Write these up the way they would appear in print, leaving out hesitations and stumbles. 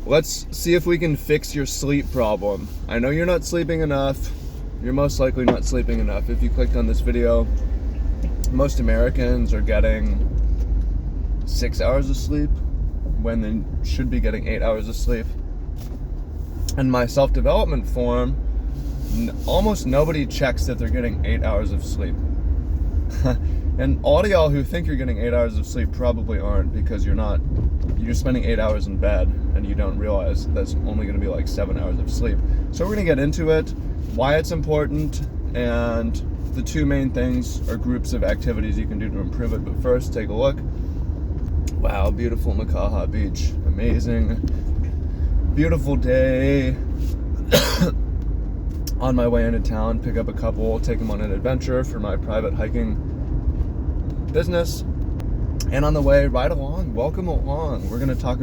let's see if we can fix your sleep problem. I know you're not sleeping enough. You're most likely not sleeping enough. If you clicked on this video, most Americans are getting 6 hours of sleep when they should be getting 8 hours of sleep. In my self-development form, almost nobody checks that they're getting 8 hours of sleep. And all of y'all who think you're getting 8 hours of sleep probably aren't, because you're not. You're spending 8 hours in bed and you don't realize that's only going to be like 7 hours of sleep. So we're going to get into it, why it's important, and the two main things or groups of activities you can do to improve it. But first, take a look. Wow, beautiful Makaha Beach. Amazing. Beautiful day. On my way into town, pick up a couple, take them on an adventure for my private hiking business. And on the way, ride along, welcome along. We're going to talk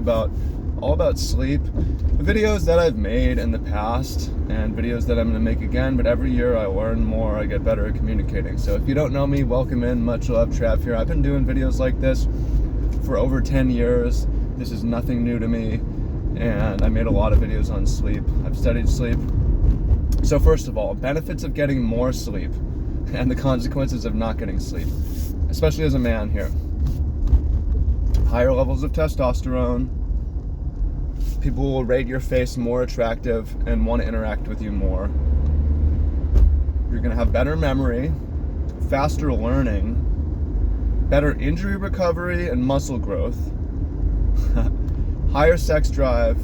all about sleep, videos that I've made in the past and videos that I'm going to make again. But every year I learn more, I get better at communicating. So if you don't know me, welcome in. Much love, Trav here. I've been doing videos like this for over 10 years. This is nothing new to me. And I made a lot of videos on sleep. I've studied sleep. So first of all, benefits of getting more sleep and the consequences of not getting sleep, especially as a man here. Higher levels of testosterone. People will rate your face more attractive and want to interact with you more. You're going to have better memory, faster learning, better injury recovery and muscle growth, higher sex drive,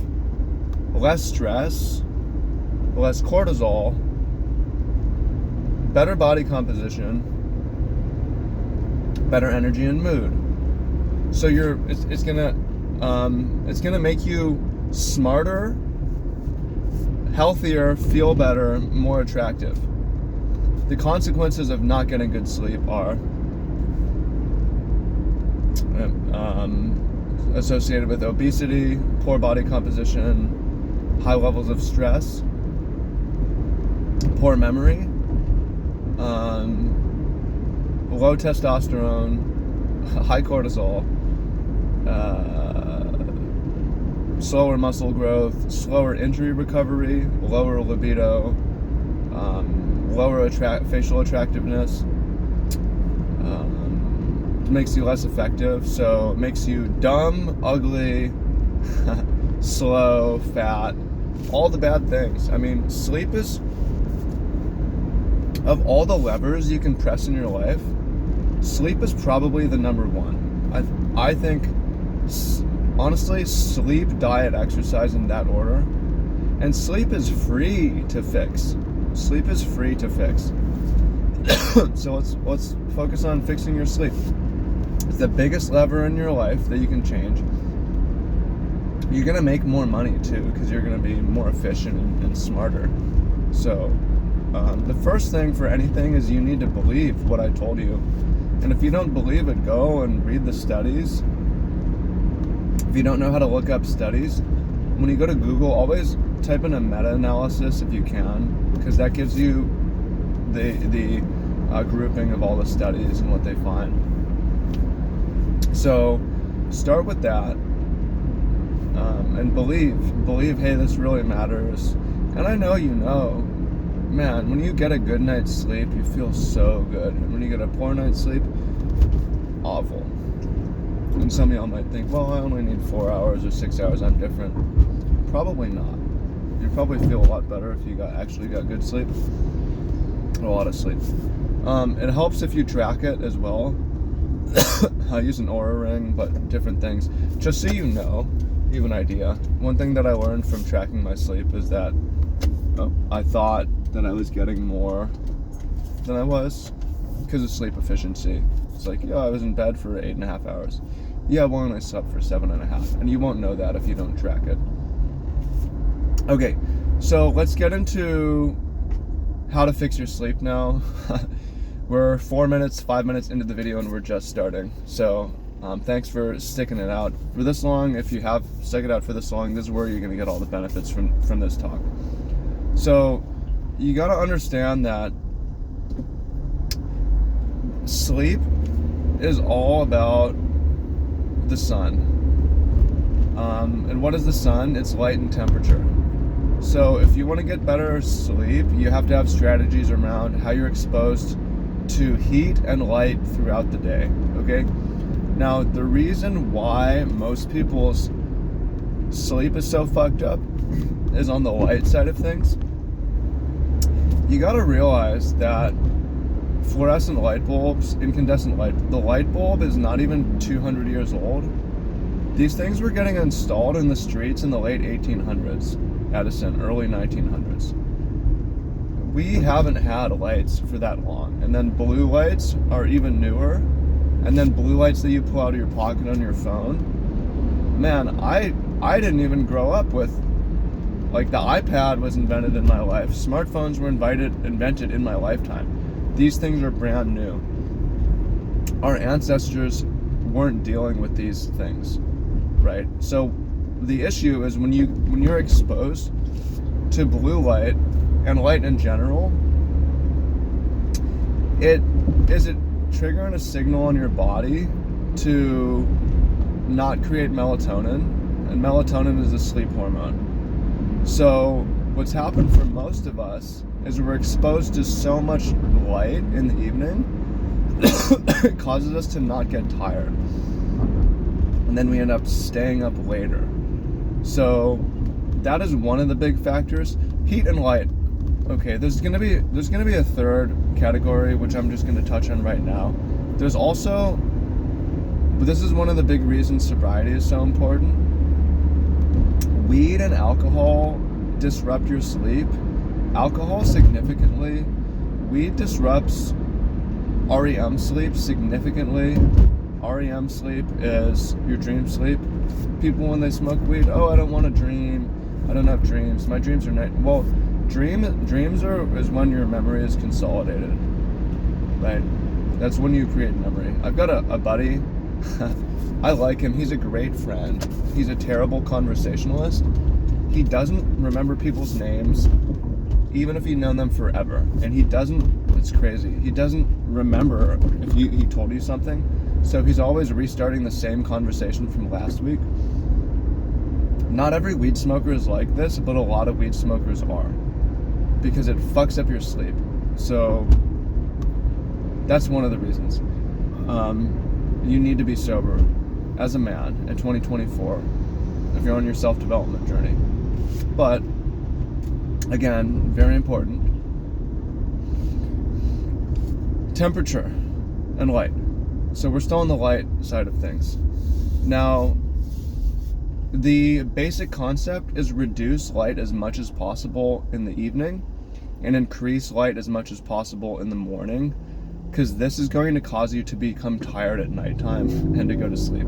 less stress, less cortisol, better body composition, better energy and mood. So it's gonna make you smarter, healthier, feel better, more attractive. The consequences of not getting good sleep are associated with obesity, poor body composition, high levels of stress, poor memory, low testosterone, high cortisol, slower muscle growth, slower injury recovery, lower libido, lower facial attractiveness, makes you less effective, so it makes you dumb, ugly, slow, fat, all the bad things. I mean, sleep is, of all the levers you can press in your life, sleep is probably the number one. I think, honestly, sleep, diet, exercise in that order. And sleep is free to fix. Sleep is free to fix. So let's focus on fixing your sleep. It's the biggest lever in your life that you can change. You're going to make more money too, because you're going to be more efficient and smarter. So the first thing for anything is you need to believe what I told you. And if you don't believe it, go and read the studies. If you don't know how to look up studies, when you go to Google, always type in a meta-analysis if you can, because that gives you the grouping of all the studies and what they find. So start with that, and believe, hey, this really matters. And I know you know, man, when you get a good night's sleep, you feel so good. And when you get a poor night's sleep, awful. And some of y'all might think, well, I only need 4 hours or 6 hours, I'm different. Probably not. You probably feel a lot better if you actually got good sleep. A lot of sleep. It helps if you track it as well. I use an Oura ring, but different things. Just so you know, you have an idea. One thing that I learned from tracking my sleep is that I thought that I was getting more than I was because of sleep efficiency. It's like, I was in bed for 8.5 hours. Yeah, well, and I slept for 7.5. And you won't know that if you don't track it. Okay, so let's get into how to fix your sleep now. We're 5 minutes into the video, and we're just starting. So thanks for sticking it out for this long. If you have stuck it out for this long, this is where you're going to get all the benefits from this talk. So you got to understand that sleep is all about the sun. And what is the sun? It's light and temperature. So if you want to get better sleep, you have to have strategies around how you're exposed to heat and light throughout the day, okay? Now, the reason why most people's sleep is so fucked up is on the light side of things. You gotta realize that fluorescent light bulbs, incandescent light, the light bulb is not even 200 years old. These things were getting installed in the streets in the late 1800s, Edison, early 1900s. We haven't had lights for that long. And then blue lights are even newer. And then blue lights that you pull out of your pocket on your phone. Man, I didn't even grow up with, like, the iPad was invented in my life. Smartphones were invented in my lifetime. These things are brand new. Our ancestors weren't dealing with these things, right? So the issue is when you're exposed to blue light and light in general, it triggering a signal on your body to not create melatonin, and melatonin is a sleep hormone. So what's happened for most of us is we're exposed to so much light in the evening, it causes us to not get tired. And then we end up staying up later. So that is one of the big factors. Heat and light. Okay, there's gonna be a third category, which I'm just gonna touch on right now. There's also, but this is one of the big reasons sobriety is so important. Weed and alcohol disrupt your sleep. Alcohol significantly. Weed disrupts REM sleep significantly. REM sleep is your dream sleep. People, when they smoke weed, I don't want to dream. I don't have dreams. My dreams are night. Well, dreams is when your memory is consolidated, right? That's when you create memory. I've got a buddy. I like him. He's a great friend. He's a terrible conversationalist. He doesn't remember people's names, even if you've known them forever. And it's crazy. He doesn't remember if he told you something. So he's always restarting the same conversation from last week. Not every weed smoker is like this, but a lot of weed smokers are. Because it fucks up your sleep. So that's one of the reasons. You need to be sober as a man in 2024 if you're on your self-development journey. But again, very important. Temperature and light. So we're still on the light side of things. Now, the basic concept is reduce light as much as possible in the evening and increase light as much as possible in the morning, because this is going to cause you to become tired at nighttime and to go to sleep.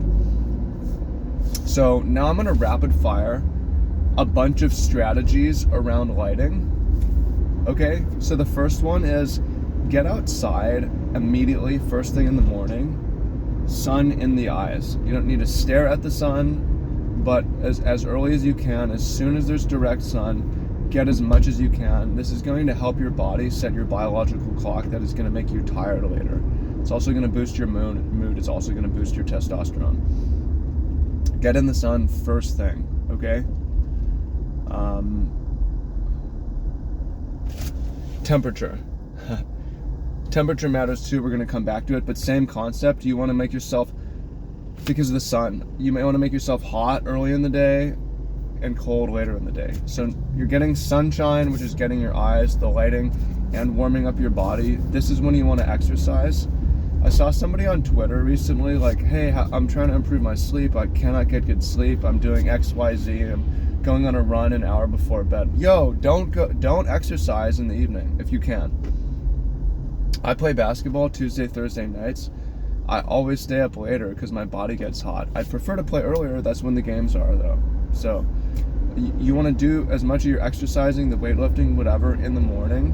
So now I'm going to rapid fire a bunch of strategies around lighting. Okay, so the first one is get outside immediately, first thing in the morning. Sun in the eyes. You don't need to stare at the sun, but as early as you can, as soon as there's direct sun, get as much as you can. This is going to help your body set your biological clock that is going to make you tired later. It's also going to boost your mood. It's also going to boost your testosterone. Get in the sun first thing, okay? Temperature. Temperature matters too. We're going to come back to it, but same concept. You want to make yourself, because of the sun, you may want to make yourself hot early in the day and cold later in the day. So you're getting sunshine, which is getting your eyes, the lighting, and warming up your body. This is when you want to exercise. I saw somebody on Twitter recently like, hey, I'm trying to improve my sleep. I cannot get good sleep. I'm doing XYZ. I'm going on a run an hour before bed. Yo, don't exercise in the evening if you can. I play basketball Tuesday, Thursday nights. I always stay up later because my body gets hot. I prefer to play earlier. That's when the games are, though. So you want to do as much of your exercising, the weightlifting, whatever, in the morning.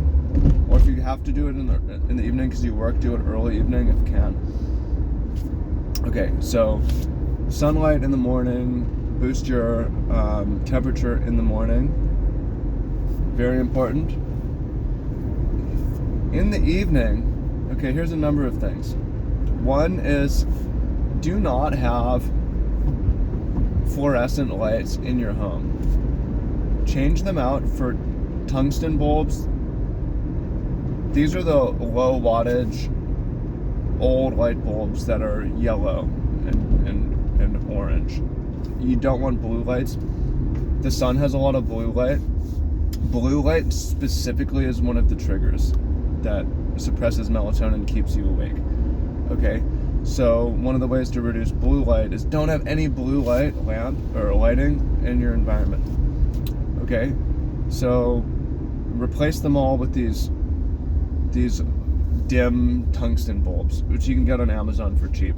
Or if you have to do it in the evening because you work, do it early evening if you can. Okay, so sunlight in the morning, boost your temperature in the morning. Very important. In the evening, okay, here's a number of things. One is, do not have fluorescent lights in your home. Change them out for tungsten bulbs. These are the low wattage old light bulbs that are yellow and orange. You don't want blue lights. The sun has a lot of blue light. Blue light specifically is one of the triggers that suppresses melatonin and keeps you awake. Okay, so one of the ways to reduce blue light is don't have any blue light lamp or lighting in your environment. Okay, so replace them all with these dim tungsten bulbs, which you can get on Amazon for cheap.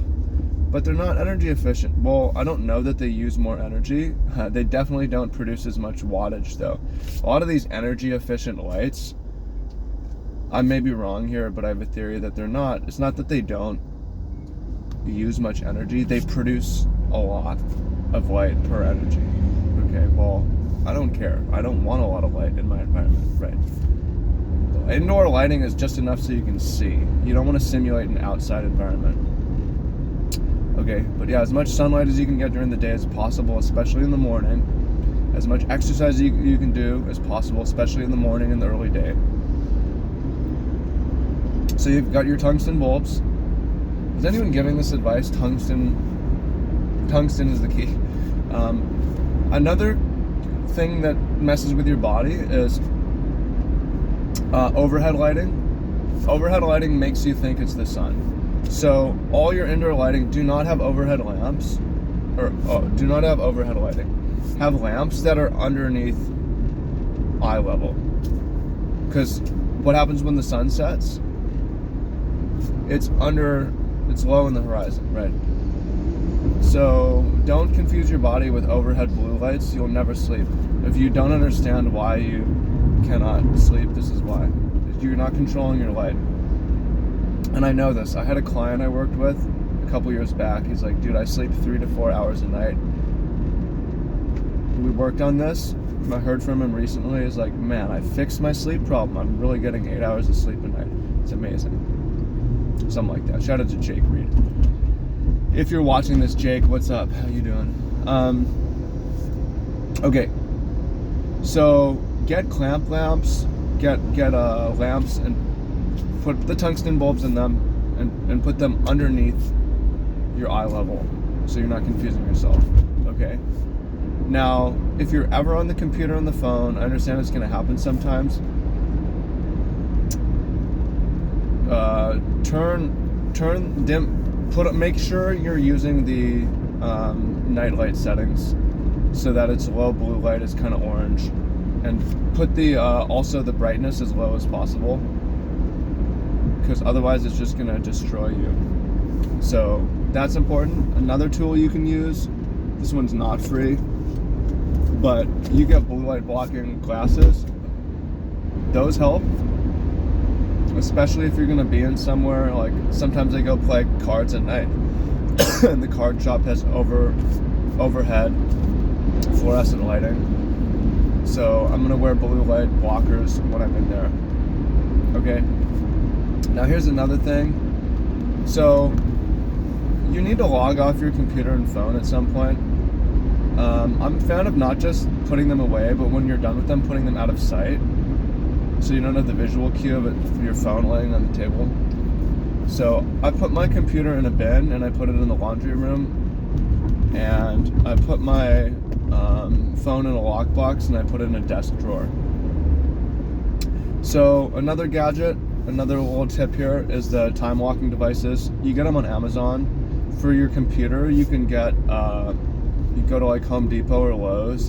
But they're not energy efficient. Well, I don't know that they use more energy. They definitely don't produce as much wattage though. A lot of these energy efficient lights, I may be wrong here, but I have a theory that they're not. It's not that they don't use much energy. They produce a lot of light per energy. Okay, well, I don't care. I don't want a lot of light in my environment, right? Indoor lighting is just enough so you can see. You don't want to simulate an outside environment. Okay, but yeah, as much sunlight as you can get during the day as possible, especially in the morning. As much exercise you can do as possible, especially in the morning and the early day. So you've got your tungsten bulbs. Is anyone giving this advice? Tungsten is the key. Another thing that messes with your body is overhead lighting. Overhead lighting makes you think it's the sun. So all your indoor lighting, do not have overhead lamps, do not have overhead lighting. Have lamps that are underneath eye level. Because what happens when the sun sets? It's low in the horizon, right? So don't confuse your body with overhead blue lights. You'll never sleep. If you don't understand why you cannot sleep, this is why. You're not controlling your light. And I know this. I had a client I worked with a couple years back. He's like, dude, I sleep 3 to 4 hours a night. We worked on this. I heard from him recently. He's like, man, I fixed my sleep problem. I'm really getting 8 hours of sleep a night. It's amazing. Something like that. Shout out to Jake Reed. If you're watching this, Jake, what's up? How you doing? Okay. So get clamp lamps. Get lamps and put the tungsten bulbs in them and put them underneath your eye level so you're not confusing yourself. Okay? Now, if you're ever on the computer and the phone, I understand it's going to happen sometimes. Make sure you're using the night light settings so that it's low blue light is kind of orange, and put the also the brightness as low as possible, because otherwise it's just gonna destroy you. So that's important. Another tool you can use, this one's not free, but you get blue light blocking glasses. Those help, especially if you're gonna be in somewhere, like sometimes I go play cards at night and the card shop has overhead fluorescent lighting. So I'm gonna wear blue light blockers when I'm in there. Okay. Now here's another thing. So you need to log off your computer and phone at some point. I'm a fan of not just putting them away, but when you're done with them, putting them out of sight, so you don't have the visual cue of your phone laying on the table. So I put my computer in a bin and I put it in the laundry room, and I put my phone in a lockbox and I put it in a desk drawer. So another gadget, another little tip here is the time locking devices. You get them on Amazon. For your computer, you can get you go to like Home Depot or Lowe's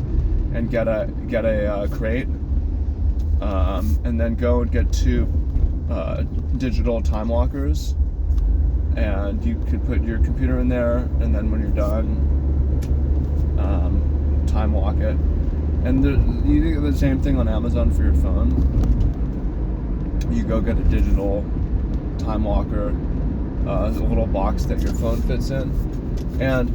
and get a crate, and then go and get 2 digital time lockers, and you could put your computer in there, and then when you're done, time lock it. And you do the same thing on Amazon for your phone. You go get a digital time locker, a little box that your phone fits in, and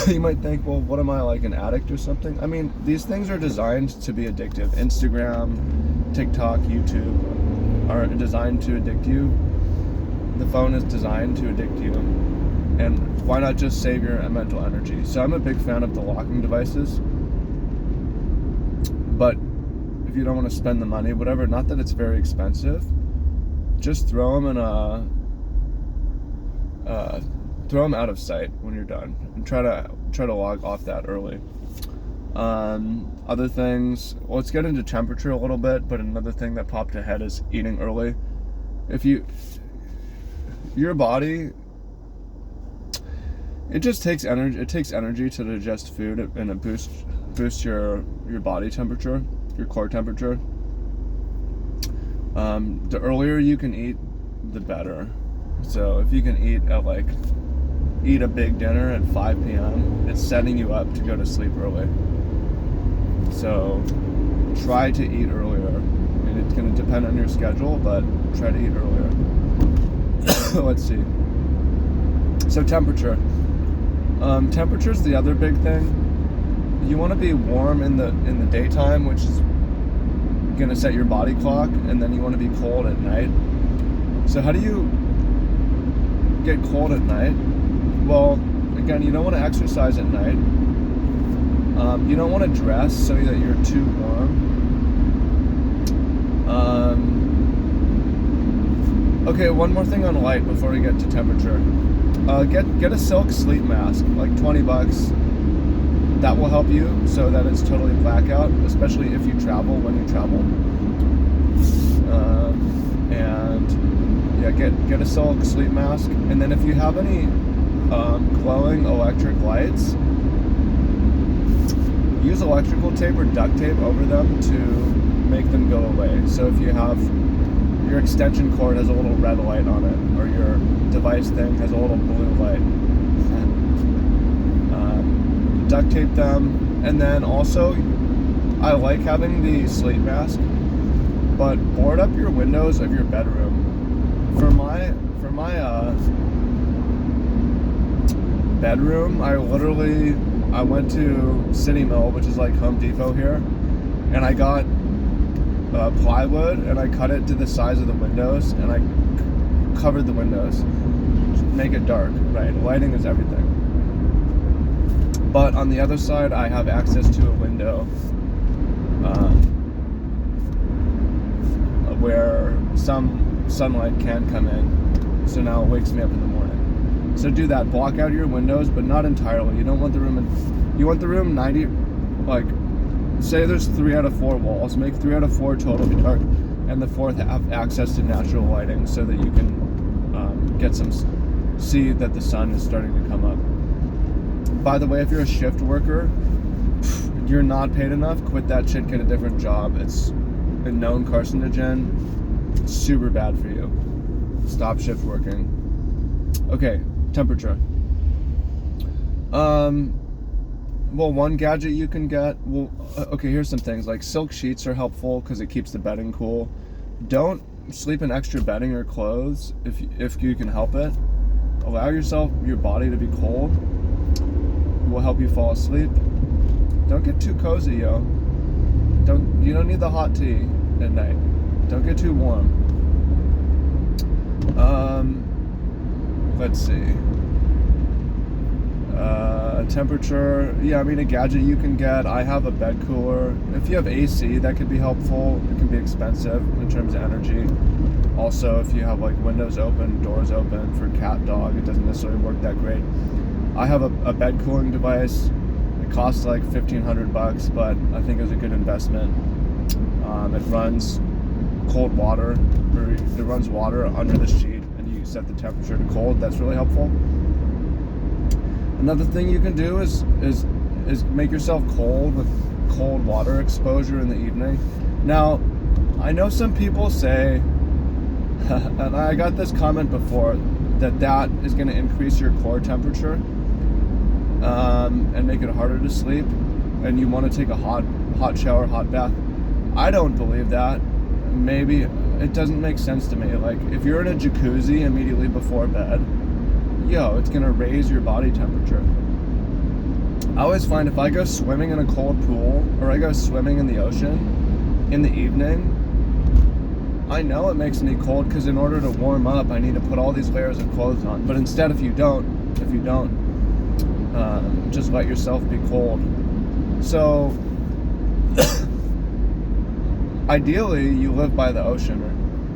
you might think, well, what am I, like an addict or something? I mean, these things are designed to be addictive. Instagram, TikTok, YouTube are designed to addict you. The phone is designed to addict you. And why not just save your mental energy? So I'm a big fan of the locking devices. But if you don't want to spend the money, whatever, not that it's very expensive, just throw them in throw them out of sight when you're done, and try to log off that early. Other things, well, let's get into temperature a little bit, but another thing that popped ahead is eating early. Your body, it just takes energy. It takes energy to digest food, and it boosts your body temperature, your core temperature. The earlier you can eat, the better. So if you can eat a big dinner at 5 p.m., it's setting you up to go to sleep early. So try to eat earlier. I mean, it's going to depend on your schedule, but try to eat earlier. Let's see. So temperature. Temperature's the other big thing. You want to be warm in the daytime, which is going to set your body clock, and then you want to be cold at night. So how do you get cold at night? Well, again, you don't want to exercise at night. You don't want to dress so that you're too warm. Okay, one more thing on light before we get to temperature. Get a silk sleep mask, like $20. That will help you so that it's totally blackout, especially if you travel, when you travel. And yeah, get a silk sleep mask. And then if you have any glowing electric lights, use electrical tape or duct tape over them to make them go away. So if you have your extension cord has a little red light on it, or your device thing has a little blue light, duct tape them. And then also, I like having the sleep mask, but board up your windows of your bedroom. For my bedroom, I went to City Mill, which is like Home Depot here, and I got plywood, and I cut it to the size of the windows, and I covered the windows, make it dark. Right, lighting is everything. But on the other side, I have access to a window where some sunlight can come in, so now it wakes me up in the morning. So do that. Block out your windows, but not entirely. You don't want the room you want the room 90, like, say there's 3 out of 4 walls. Make 3 out of 4 totally dark, and the 4th have access to natural lighting so that you can see that the sun is starting to come up. By the way, if you're a shift worker, you're not paid enough, quit that shit, get a different job. It's a known carcinogen. It's super bad for you. Stop shift working. Okay, temperature. Well, one gadget you can get, okay, here's some things. Like silk sheets are helpful because it keeps the bedding cool. Don't sleep in extra bedding or clothes if you can help it. Allow your body to be cold. Will help you fall asleep. Don't get too cozy, yo. You don't need the hot tea at night. Don't get too warm. Let's see. Temperature. Yeah, I mean, a gadget you can get. I have a bed cooler. If you have AC, that could be helpful. It can be expensive in terms of energy. Also, if you have like windows open, doors open for cat, dog, it doesn't necessarily work that great. I have a bed cooling device. It costs like $1,500, but I think it's a good investment. It runs cold water, or it runs water under the sheet, and you set the temperature to cold. That's really helpful. Another thing you can do is make yourself cold with cold water exposure in the evening. Now, I know some people say, and I got this comment before, that is going to increase your core temperature and make it harder to sleep, and you want to take a hot shower, hot bath. I don't believe that. Maybe it doesn't make sense to me. Like, if you're in a jacuzzi immediately before bed, it's gonna raise your body temperature. I always find if I go swimming in a cold pool, or I go swimming in the ocean in the evening, I know it makes me cold, because in order to warm up, I need to put all these layers of clothes on. But instead, if you don't, if you don't. Just let yourself be cold. So ideally you live by the ocean,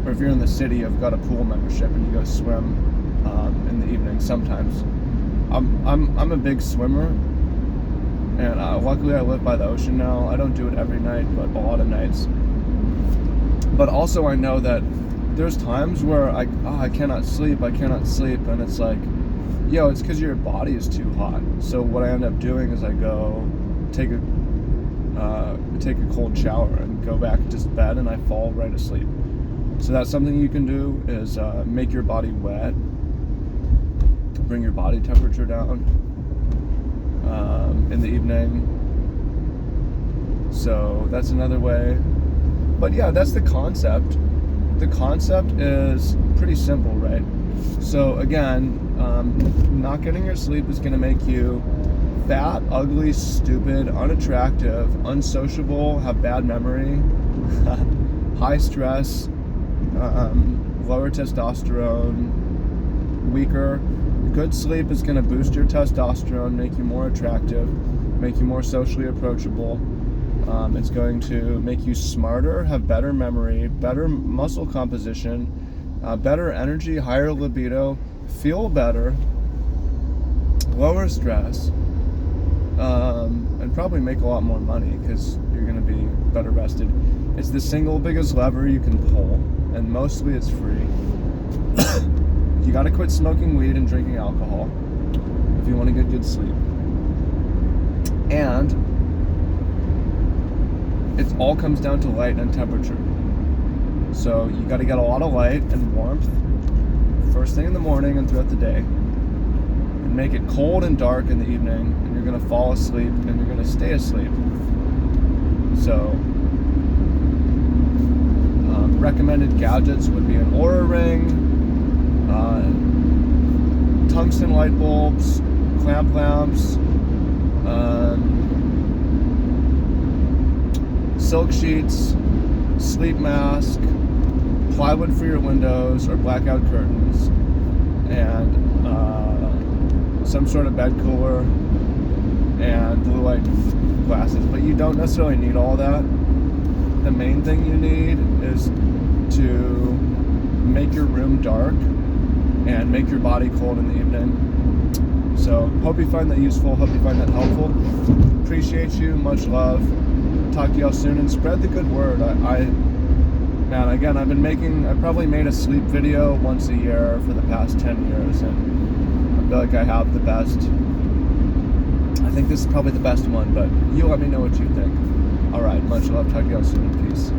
or if you're in the city, you've got a pool membership and you go swim in the evening sometimes. I'm a big swimmer, and luckily I live by the ocean now. I don't do it every night, but a lot of nights. But also I know that there's times where I cannot sleep, and it's like, it's because your body is too hot. So what I end up doing is I go take a cold shower and go back to bed, and I fall right asleep. So that's something you can do, is make your body wet, bring your body temperature down in the evening. So that's another way. But yeah, that's the concept. The concept is pretty simple, right? So again, not getting your sleep is going to make you fat, ugly, stupid, unattractive, unsociable, have bad memory, high stress, lower testosterone, weaker. Good sleep is going to boost your testosterone, make you more attractive, make you more socially approachable. It's going to make you smarter, have better memory, better muscle composition, better energy, higher libido, feel better, lower stress, and probably make a lot more money because you're going to be better rested. It's the single biggest lever you can pull, and mostly it's free. You got to quit smoking weed and drinking alcohol if you want to get good sleep. And it all comes down to light and temperature. So you got to get a lot of light and warmth first thing in the morning and throughout the day, and make it cold and dark in the evening, and you're going to fall asleep and you're going to stay asleep. So recommended gadgets would be an Oura ring, tungsten light bulbs, clamp lamps, silk sheets, sleep mask, plywood for your windows or blackout curtains, and some sort of bed cooler and blue light glasses. But you don't necessarily need all that. The main thing you need is to make your room dark and make your body cold in the evening. So hope you find that useful, hope you find that helpful. Appreciate you, much love. Talk to y'all soon, and spread the good word. Again, I probably made a sleep video once a year for the past 10 years, and I feel like I have the best. I think this is probably the best one, but you let me know what you think. Alright, much love, talk to y'all soon, peace.